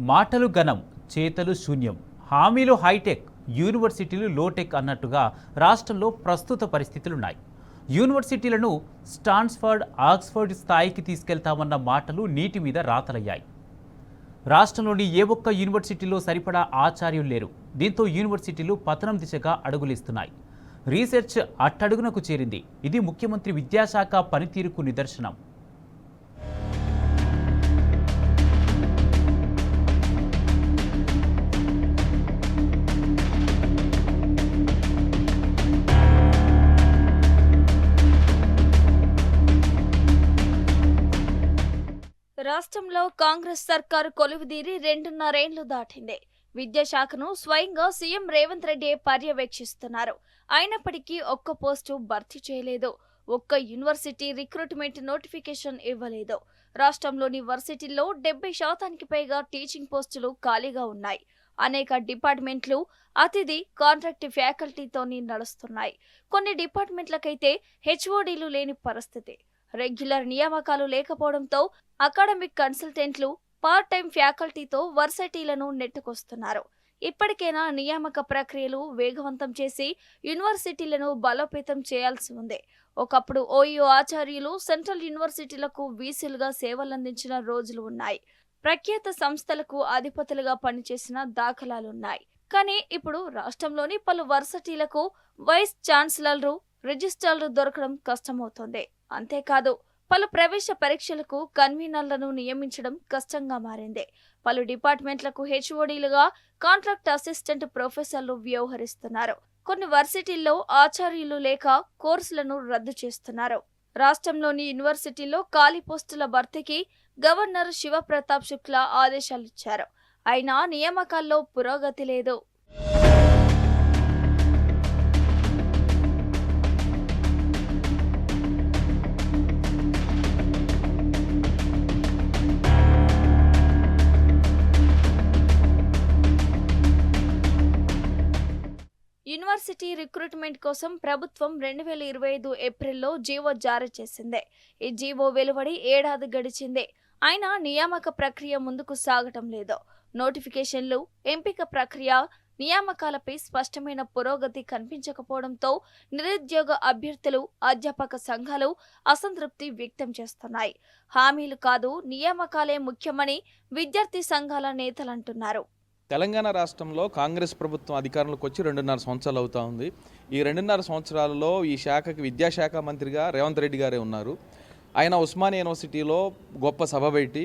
మాటలు ఘనం, చేతలు శూన్యం. హామీలు హైటెక్, యూనివర్సిటీలు లోటెక్ అన్నట్టుగా రాష్ట్రంలో ప్రస్తుత పరిస్థితులున్నాయి. యూనివర్సిటీలను స్టాన్ఫర్డ్, ఆక్స్ఫర్డ్ స్థాయికి తీసుకెళ్తామన్న మాటలు నీటి మీద రాతలయ్యాయి. రాష్ట్రంలోని ఏ ఒక్క యూనివర్సిటీలో సరిపడా ఆచార్యులు లేరు. దీంతో యూనివర్సిటీలు పతనం దిశగా అడుగులిస్తున్నాయి. రీసెర్చ్ అట్టడుగునకు చేరింది. ఇది ముఖ్యమంత్రి విద్యాశాఖ పనితీరుకు నిదర్శనం. రాష్ట్రంలో కాంగ్రెస్ సర్కారు కొలువుదీరి 2.5 ఏళ్లు దాటింది. విద్యాశాఖను స్వయంగా సీఎం రేవంత్ రెడ్డి పర్యవేక్షిస్తున్నారు. అయినప్పటికీ ఒక్క పోస్టు భర్తీ చేయలేదు. ఒక్క యూనివర్సిటీ రిక్రూట్మెంట్ నోటిఫికేషన్ ఇవ్వలేదు. రాష్ట్రంలోని వర్సిటీల్లో 70% పైగా టీచింగ్ పోస్టులు ఖాళీగా ఉన్నాయి. అనేక డిపార్ట్మెంట్లు అతిథి కాంట్రాక్ట్ ఫ్యాకల్టీతోని నడుస్తున్నాయి. కొన్ని డిపార్ట్మెంట్లకైతే హెచ్ఓడీలు లేని పరిస్థితి. రెగ్యులర్ నియామకాలు లేకపోవడంతో అకాడమిక్ కన్సల్టెంట్లు పార్ట్ టైం ఫ్యాకల్టీతో వర్సిటీలను నెట్టుకొస్తున్నారు. ఇప్పటికైనా నియామక ప్రక్రియలు వేగవంతం చేసి యూనివర్సిటీలను బలోపేతం చేయాల్సి ఉంది. ఒకప్పుడు ఓయూ ఆచార్యులు సెంట్రల్ యూనివర్సిటీలకు వీసీలుగా సేవలందించిన రోజులు ఉన్నాయి. ప్రఖ్యాత సంస్థలకు అధిపతులుగా పనిచేసిన దాఖలాలున్నాయి. కానీ ఇప్పుడు రాష్ట్రంలోని పలు వర్సిటీలకు వైస్ ఛాన్సలర్లు, రిజిస్ట్రార్లు దొరకడం కష్టమవుతోంది. అంతేకాదు పలు ప్రవేశ పరీక్షలకు కన్వీనర్లను నియమించడం కష్టంగా మారింది. పలు డిపార్ట్మెంట్లకు హెచ్ఓడీలుగా కాంట్రాక్ట్ అసిస్టెంట్ ప్రొఫెసర్లు వ్యవహరిస్తున్నారు. కొన్ని వర్సిటీల్లో ఆచార్యులు లేక కోర్సులను రద్దు చేస్తున్నారు. రాష్ట్రంలోని యూనివర్సిటీల్లో ఖాళీ పోస్టుల భర్తీకి గవర్నర్ శివప్రతాప్ శుక్లా ఆదేశాలిచ్చారు. అయినా నియామకాల్లో పురోగతి లేదు. యూనివర్సిటీ రిక్రూట్మెంట్ కోసం ప్రభుత్వం 2025 ఏప్రిల్లో జీవో జారీ చేసింది. ఈ జీవో వెలువడి ఏడాది గడిచింది. అయినా నియామక ప్రక్రియ ముందుకు సాగటం లేదు. నోటిఫికేషన్లు, ఎంపిక ప్రక్రియ, నియామకాలపై స్పష్టమైన పురోగతి కనిపించకపోవడంతో నిరుద్యోగ అభ్యర్థులు, అధ్యాపక సంఘాలు అసంతృప్తి వ్యక్తం చేస్తున్నాయి. హామీలు కాదు, నియామకాలే ముఖ్యమని విద్యార్థి సంఘాల నేతలంటున్నారు. తెలంగాణ రాష్ట్రంలో కాంగ్రెస్ ప్రభుత్వం అధికారంలోకి వచ్చి 2.5 సంవత్సరాలు అవుతా ఉంది. ఈ 2.5 సంవత్సరాలలో ఈ శాఖకి విద్యాశాఖ మంత్రిగా రేవంత్ రెడ్డి గారే ఉన్నారు. ఆయన ఉస్మానియా యూనివర్సిటీలో గొప్ప సభ పెట్టి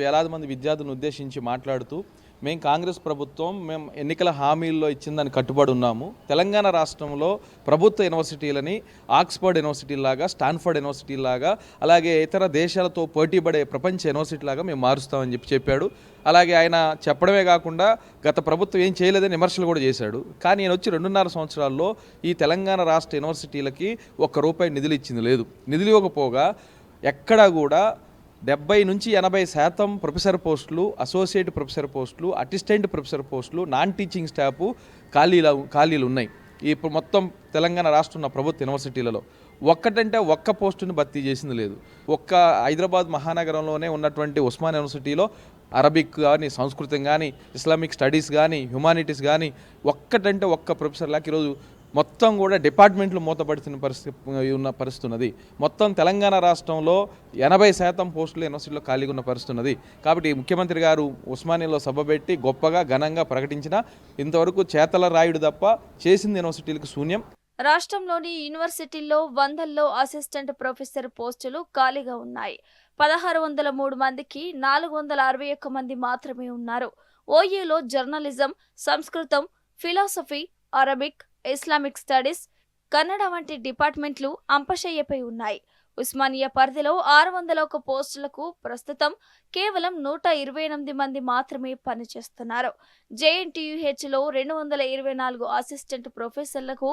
వేలాది మంది విద్యార్థులను ఉద్దేశించి మాట్లాడుతూ మేము కాంగ్రెస్ ప్రభుత్వం ఎన్నికల హామీల్లో ఇచ్చిందని కట్టుబడి ఉన్నాము. తెలంగాణ రాష్ట్రంలో ప్రభుత్వ యూనివర్సిటీలని ఆక్స్ఫర్డ్ యూనివర్సిటీలాగా, స్టాన్ఫర్డ్ యూనివర్సిటీలాగా, అలాగే ఇతర దేశాలతో పోటీపడే ప్రపంచ యూనివర్సిటీలాగా మేము మారుస్తామని చెప్పాడు. అలాగే ఆయన చెప్పడమే కాకుండా గత ప్రభుత్వం ఏం చేయలేదని విమర్శలు కూడా చేశాడు. కానీ నేను వచ్చి 2.5 సంవత్సరాల్లో ఈ తెలంగాణ రాష్ట్ర యూనివర్సిటీలకి ₹1 నిధులు ఇచ్చింది లేదు. నిధులు ఇవ్వకపోగా ఎక్కడా కూడా 70 నుంచి 80% ప్రొఫెసర్ పోస్టులు, అసోసియేట్ ప్రొఫెసర్ పోస్టులు, అసిస్టెంట్ ప్రొఫెసర్ పోస్టులు, నాన్ టీచింగ్ స్టాఫ్ ఖాళీలు ఉన్నాయి. ఇప్పుడు మొత్తం తెలంగాణ రాష్ట్రం ప్రభుత్వ యూనివర్సిటీలలో ఒక్క పోస్టును భర్తీ చేసింది లేదు. హైదరాబాద్ మహానగరంలోనే ఉన్నటువంటి ఉస్మానియా యూనివర్సిటీలో అరబిక్ కానీ, సంస్కృతం కానీ, ఇస్లామిక్ స్టడీస్ కానీ, హ్యుమానిటీస్ కానీ ఒక్క ప్రొఫెసర్ లాగా ఈరోజు మొత్తం కూడా డిపార్ట్మెంట్లు మూతపడుతున్న పరిస్థితి ఉన్నది. మొత్తం తెలంగాణ రాష్ట్రంలో 80% పోస్టులు యూనివర్సిటీలో ఖాళీగా ఉన్న పరిస్థితి ఉన్నది. కాబట్టి ముఖ్యమంత్రి గారు ఉస్మానియాలో సభ పెట్టి గొప్పగా ఘనంగా ప్రకటించిన ఇంతవరకు చేతల రాయుడు తప్ప చేసింది యూనివర్సిటీలకు శూన్యం. రాష్ట్రంలోని యూనివర్సిటీల్లో వందల్లో అసిస్టెంట్ ప్రొఫెసర్ పోస్టులు ఖాళీగా ఉన్నాయి. 1603 మందికి 461 మంది మాత్రమే ఉన్నారు. ఓయూలో జర్నలిజం, సంస్కృతం, philosophy, Arabic, Islamic studies, Kannada వంటి డిపార్ట్మెంట్లు అంపశయ్యపై ఉన్నాయి. ఉస్మానియా పరిధిలో 601 పోస్టులకు ప్రస్తుతం కేవలం 128 మంది మాత్రమే పనిచేస్తున్నారు. జేఎన్టీయూహెచ్లో 224 అసిస్టెంట్ ప్రొఫెసర్లకు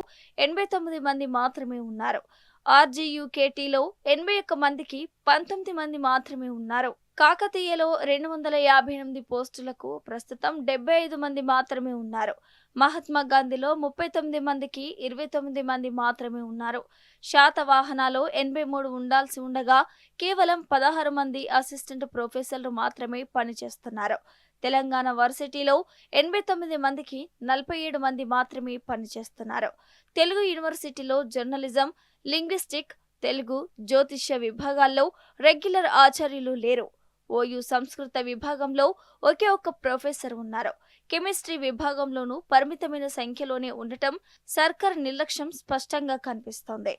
89 మంది మాత్రమే ఉన్నారు. ఆర్జీయూకేటీలో 81 మందికి 19 మంది మాత్రమే ఉన్నారు. కాకతీయలో 258 పోస్టులకు ప్రస్తుతం 75 మంది మాత్రమే ఉన్నారు. మహాత్మా గాంధీలో 39 మందికి 29 మంది మాత్రమే ఉన్నారు. శాతవాహనాలో 83 ఉండాల్సి ఉండగా కేవలం 16 మంది అసిస్టెంట్ ప్రొఫెసర్లు మాత్రమే పనిచేస్తున్నారు. తెలంగాణ వర్సిటీలో 89 మందికి 47 మంది మాత్రమే పనిచేస్తున్నారు. తెలుగు యూనివర్సిటీలో జర్నలిజం, లింగ్విస్టిక్, తెలుగు, జ్యోతిష్య విభాగాల్లో రెగ్యులర్ ఆచార్యులు లేరు. ఓయూ సంస్కృత విభాగంలో ఒకే ఒక్క ప్రొఫెసర్ ఉన్నారు. కెమిస్ట్రీ విభాగంలోనూ పరిమితమైన సంఖ్యలోనే ఉండటం సర్కార్ నిర్లక్ష్యం స్పష్టంగా కనిపిస్తోంది.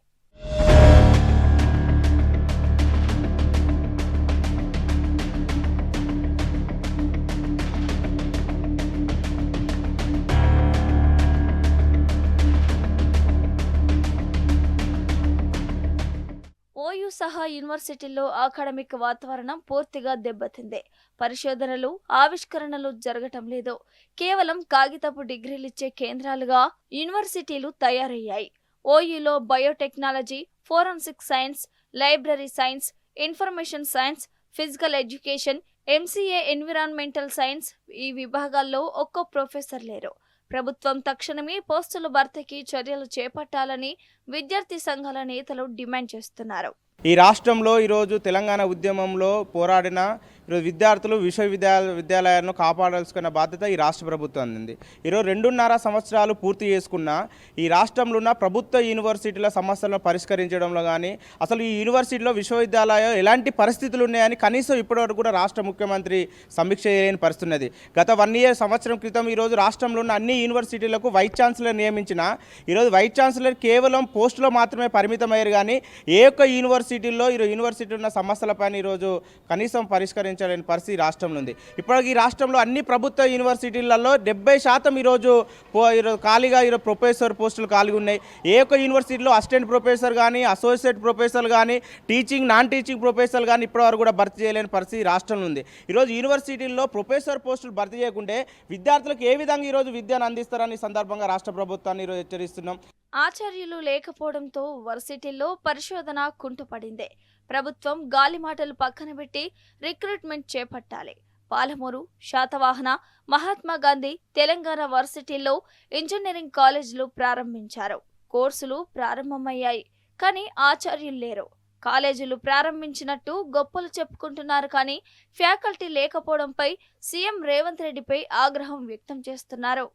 ఓయూ సహా యూనివర్సిటీల్లో అకాడమిక్ వాతావరణం పూర్తిగా దెబ్బతింది. పరిశోధనలు, ఆవిష్కరణలు జరగటం లేదు. కేవలం కాగితపు డిగ్రీలిచ్చే కేంద్రాలుగా యూనివర్సిటీలు తయారయ్యాయి. ఓయూలో biotechnology, forensic science, library science, information science, physical education, MCA environmental science ఈ విభాగాల్లో ఒక్కో ప్రొఫెసర్ లేరు. ప్రభుత్వం తక్షణమే పోస్టుల భర్తీకి చర్యలు చేపట్టాలని విద్యార్థి సంఘాల నేతలు డిమాండ్ చేస్తున్నారు. ఈ రాష్ట్రంలో ఈరోజు తెలంగాణ ఉద్యమంలో పోరాడిన ఈరోజు విద్యార్థులు విశ్వవిద్యాలయాలను కాపాడాల్సిన బాధ్యత ఈ రాష్ట్ర ప్రభుత్వం అందింది. ఈరోజు 2.5 సంవత్సరాలు పూర్తి చేసుకున్న ఈ రాష్ట్రంలో ఉన్న ప్రభుత్వ యూనివర్సిటీల సమస్యలను పరిష్కరించడంలో కానీ అసలు ఈ యూనివర్సిటీలో విశ్వవిద్యాలయం ఎలాంటి పరిస్థితులు ఉన్నాయని కనీసం ఇప్పటివరకు కూడా రాష్ట్ర ముఖ్యమంత్రి సమీక్ష చేయలేని పరిస్థితి ఉన్నది. గత 1 year సంవత్సరం క్రితం ఈరోజు రాష్ట్రంలో ఉన్న అన్ని యూనివర్సిటీలకు వైస్ ఛాన్సలర్ నియమించిన ఈరోజు వైస్ ఛాన్సలర్ కేవలం పోస్టులో మాత్రమే పరిమితమయ్యారు. కానీ ఏ ఒక్క యూనివర్సిటీల్లో ఈరోజు యూనివర్సిటీ ఉన్న సమస్యలపైన ఈరోజు కనీసం పరిష్కరించలేని పరిస్థితి రాష్ట్రంలో ఉంది. ఇప్పటికీ ఈ రాష్ట్రంలో అన్ని ప్రభుత్వ యూనివర్సిటీలలో 70% ఈరోజు ఖాళీగా ప్రొఫెసర్ పోస్టులు ఖాళీగా ఉన్నాయి. ఏ ఒక్క యూనివర్సిటీలో అసిస్టెంట్ ప్రొఫెసర్ కానీ, అసోసియేట్ ప్రొఫెసర్ కానీ, టీచింగ్, నాన్ టీచింగ్ ప్రొఫెసర్ కానీ ఇప్పటివరకు కూడా భర్తీ చేయలేని పరిస్థితి రాష్ట్రంలో ఉంది. ఈరోజు యూనివర్సిటీల్లో ప్రొఫెసర్ పోస్టులు భర్తీ చేయకుంటే విద్యార్థులకు ఏ విధంగా ఈరోజు విద్యను అందిస్తారని సందర్భంగా రాష్ట్ర ప్రభుత్వాన్ని ఈరోజు హెచ్చరిస్తున్నాం. ఆచార్యులు లేకపోవడంతో వర్సిటీల్లో పరిశోధన కుంటుపడింది. ప్రభుత్వం గాలి మాటలు పక్కన పెట్టి రిక్రూట్మెంట్ చేపట్టాలి. పాలమూరు, శాతవాహన, మహాత్మా గాంధీ, తెలంగాణ వర్సిటీల్లో ఇంజనీరింగ్ కాలేజీలు ప్రారంభించారు. కోర్సులు ప్రారంభమయ్యాయి. కానీ ఆచార్యులు లేరు. కాలేజీలు ప్రారంభించినట్టు గొప్పలు చెప్పుకుంటున్నారు. కానీ ఫ్యాకల్టీ లేకపోవడంపై సీఎం రేవంత్ రెడ్డిపై ఆగ్రహం వ్యక్తం చేస్తున్నారు.